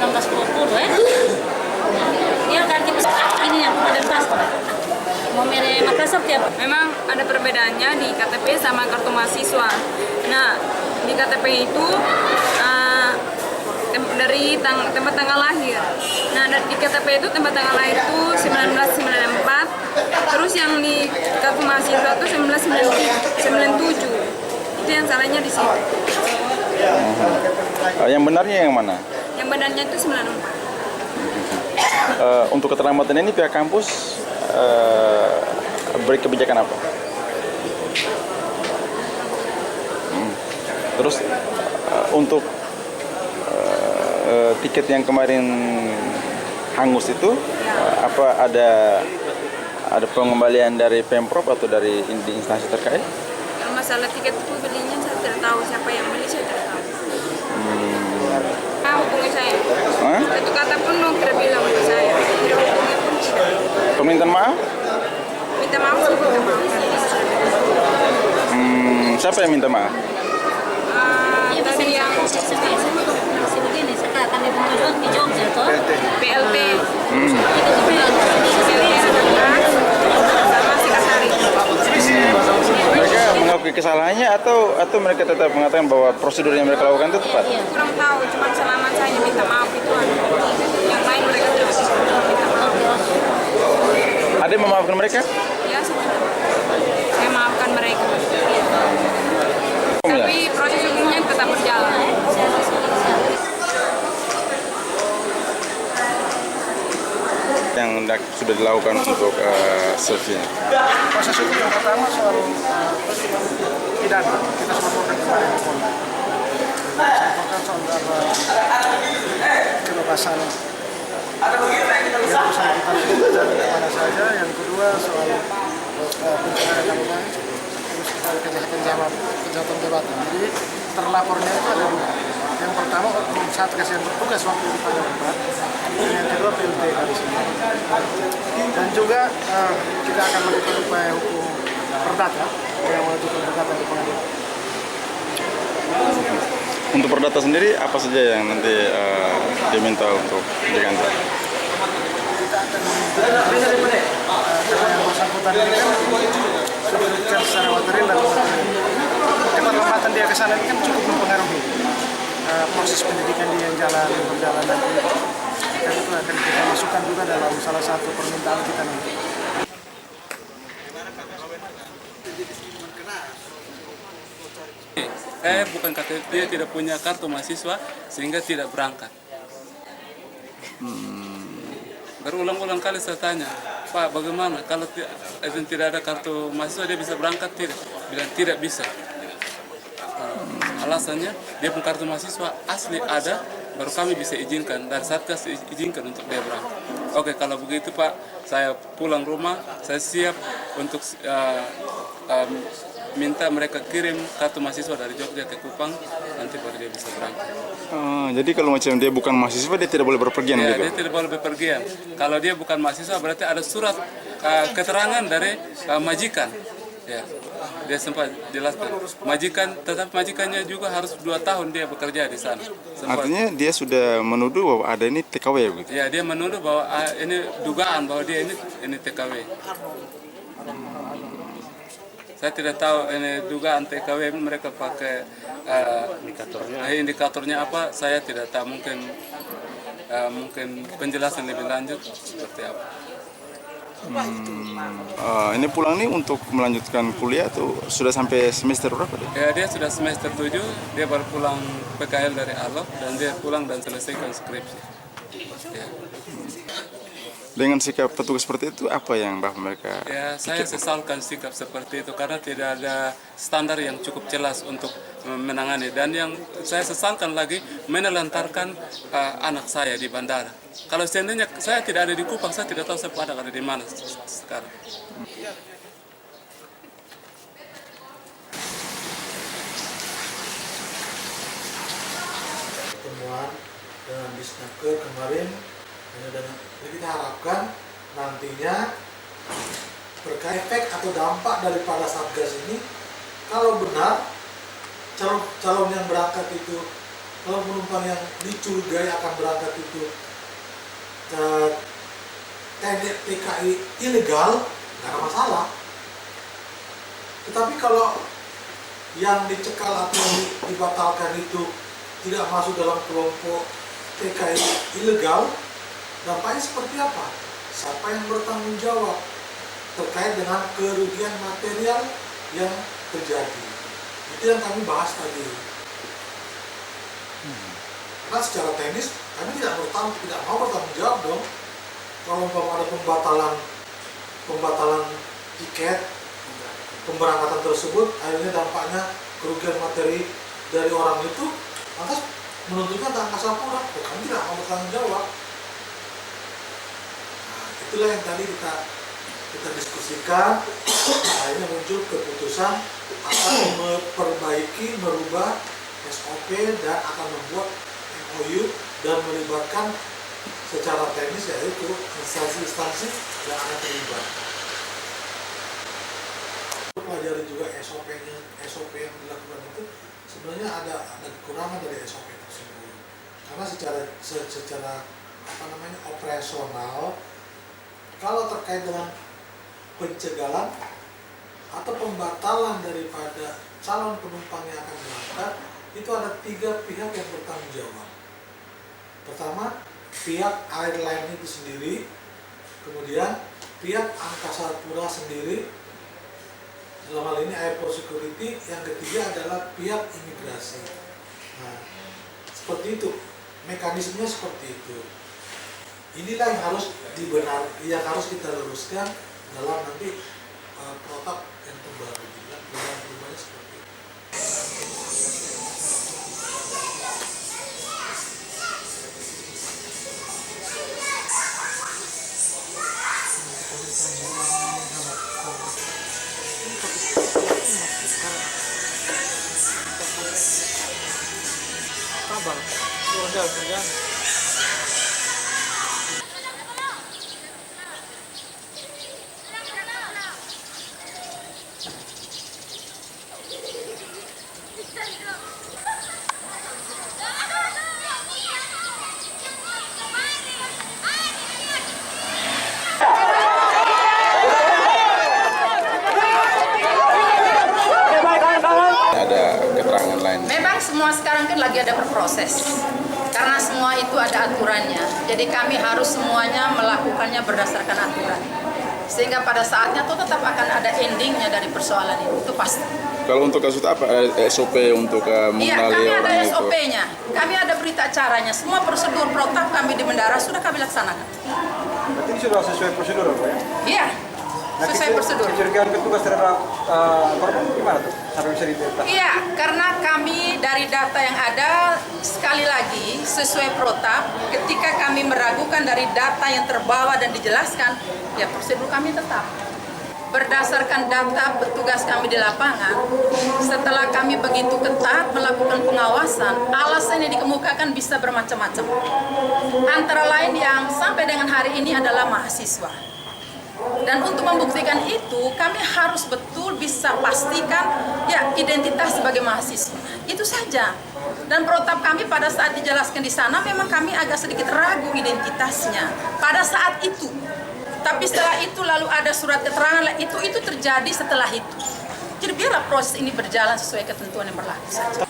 1920 ya. Iya kan ini yang kemudian pas. Mau mere Makassar tiap. Memang ada perbedaannya di KTP sama kartu mahasiswa. Nah, di KTP itu dari tempat tanggal lahir. Nah, di KTP itu tempat tanggal lahir itu 1994. Terus yang di kartu mahasiswa itu 1997. Itu yang salahnya di situ. Yang benarnya yang mana? Yang benarnya itu 94. Untuk keterlambatan ini pihak kampus beri kebijakan apa? Terus untuk tiket yang kemarin hangus itu apa ada pengembalian dari Pemprov atau dari instansi terkait? Kalau masalah tiket itu belinya saya tidak tahu, siapa yang beli saya tidak tahu. Hubungi saya. Satu kata pun tidak bilang ke saya. Permintaan maaf? Minta maaf sih, minta maaf. Siapa yang minta maaf? Tadi yang begini sekarang kan ibu tujuan di Jogja toh. PLT. Mereka mengakui kesalahannya atau mereka tetap mengatakan bahwa prosedur yang mereka lakukan itu tepat? Kurang tahu, cuma selama saya minta maaf itu yang lain mereka tidak minta maaf. Ada yang memaafkan mereka? Ya, saya maafkan mereka. Tapi proses hukumnya tetap berjalan. Yang sudah dilakukan untuk selfie. Proses hukum yang pertama soal pidana, kita sudah lakukan kemarin di Polda. Laporkan soal kebebasan yang bersangkutan dan kemana saja. Yang kedua soal pencemaran nama baik, terus kejahatan jabatan. Jadi terlapornya itu ada dua. Yang pertama Satgas yang bertugas waktu di pada tempat, dan yang kedua PLT dari sini. Dan juga kita akan melakukan upaya hukum perdata yang mengajukan perdata di pengadilan. Untuk perdata sendiri apa saja yang nanti diminta untuk diganti? Kita akan meminta karena yang bersangkutan ini kan sudah diberikan secara materi dan keterlambatan dia ke sana ini kan cukup mempengaruhi proses pendidikan dia yang berjalan nanti. Dan itu akan kita masukkan juga dalam salah satu permintaan kita nanti. Bukan KTP, dia tidak punya kartu mahasiswa sehingga tidak berangkat. Berulang-ulang kali saya tanya, Pak, bagaimana kalau tidak ada kartu mahasiswa dia bisa berangkat? Tidak, bilang tidak bisa. Alasannya dia punya kartu mahasiswa asli ada, baru kami bisa izinkan, dari Satgas izinkan untuk dia berangkat. Oke, kalau begitu Pak, saya pulang rumah, saya siap untuk minta mereka kirim kartu mahasiswa dari Jogja ke Kupang, nanti baru dia bisa berangkat. Jadi kalau macam dia bukan mahasiswa, dia tidak boleh berpergian Ya, gitu? dia tidak boleh berpergian. Kalau dia bukan mahasiswa, berarti ada surat keterangan dari majikan. Ya, dia sempat jelaskan. Majikan, tetapi majikannya juga harus 2 tahun dia bekerja di sana. Artinya dia sudah menuduh bahwa ada ini TKW begitu? Ya, dia menuduh bahwa ini dugaan bahwa dia ini TKW. Saya tidak tahu ini dugaan TKW mereka pakai indikatornya apa, saya tidak tahu. Mungkin penjelasan lebih lanjut seperti apa. Ini pulang nih untuk melanjutkan kuliah atau sudah sampai semester berapa deh? Ya, dia sudah semester 7, dia baru pulang PKL dari Alok dan dia pulang dan selesaikan skripsi. Ya. Dengan sikap petugas seperti itu, apa yang Bapak mereka? Ya, saya sesalkan sikap seperti itu karena tidak ada standar yang cukup jelas untuk menangani. Dan yang saya sesalkan lagi menelantarkan anak saya di bandara. Kalau seandainya saya tidak ada di Kupang, saya tidak tahu saya ada di mana sekarang. Pertemuan dengan Disnaker kemarin, jadi kita harapkan nantinya terkait efek atau dampak daripada Satgas ini, kalau benar calon yang berangkat itu kalau penumpang yang dicurigai akan berangkat itu TKI ilegal, nggak ada masalah. Tetapi kalau yang dicekal atau dibatalkan itu tidak masuk dalam kelompok TKI ilegal, dampaknya seperti apa? Siapa yang bertanggung jawab terkait dengan kerugian material yang terjadi? Itu yang kami bahas tadi. Karena secara teknis kami tidak mau bertanggung jawab dong. Kalau ada pembatalan tiket pemberangkatan tersebut, akhirnya dampaknya kerugian materi dari orang itu, lantas menuntutnya ke Angkasa Pura, kami tidak mau bertanggung jawab. Nah, itulah yang tadi kita diskusikan, akhirnya muncul keputusan akan merubah SOP dan akan membuat MOU dan melibatkan secara teknis, yaitu instansi-instansi yang akan terlibat. Pelajari juga SOP yang dilakukan itu sebenarnya ada kekurangan dari SOP tersebut, karena secara operasional, kalau terkait dengan pencegahan atau pembatalan daripada calon penumpang yang akan berangkat, itu ada 3 pihak yang bertanggung jawab. Pertama, pihak airline itu sendiri, kemudian pihak Angkasa Pura sendiri, dalam hal ini airport security, yang ketiga adalah pihak imigrasi. Nah, seperti itu, mekanismenya seperti itu. Inilah yang harus kita luruskan dalam nanti protap yang terbaru. Perubahan-perubahannya seperti itu. Ada keterangan lain. Memang semua sekarang kan lagi ada berproses, karena semua itu ada aturannya. Jadi kami harus semuanya melakukannya berdasarkan aturan, sehingga pada saatnya itu tetap akan ada endingnya dari persoalan itu pasti. Kalau untuk kasus apa? Ada SOP untuk Iya, mengenali kami ada orang itu? SOP-nya, kami ada berita acaranya, semua prosedur protap kami di Mendara sudah kami laksanakan. Berarti sudah sesuai prosedur apa ya? Iya, sesuai prosedur. Kecurigaan petugas terhadap korban gimana tuh? Sampai bisa dideteksi? Iya, karena kami dari data yang ada, sekali lagi sesuai protap, ketika kami meragukan dari data yang terbawa dan dijelaskan, ya prosedur kami tetap. Berdasarkan data petugas kami di lapangan, setelah kami begitu ketat melakukan pengawasan, alasan yang dikemukakan bisa bermacam-macam. Antara lain yang sampai dengan hari ini adalah mahasiswa. Dan untuk membuktikan itu, kami harus betul bisa pastikan ya identitas sebagai mahasiswa. Itu saja. Dan protap kami pada saat dijelaskan di sana memang kami agak sedikit ragu identitasnya pada saat itu. Tapi setelah itu lalu ada surat keterangan, itu terjadi setelah itu. Jadi biarlah proses ini berjalan sesuai ketentuan yang berlaku saja.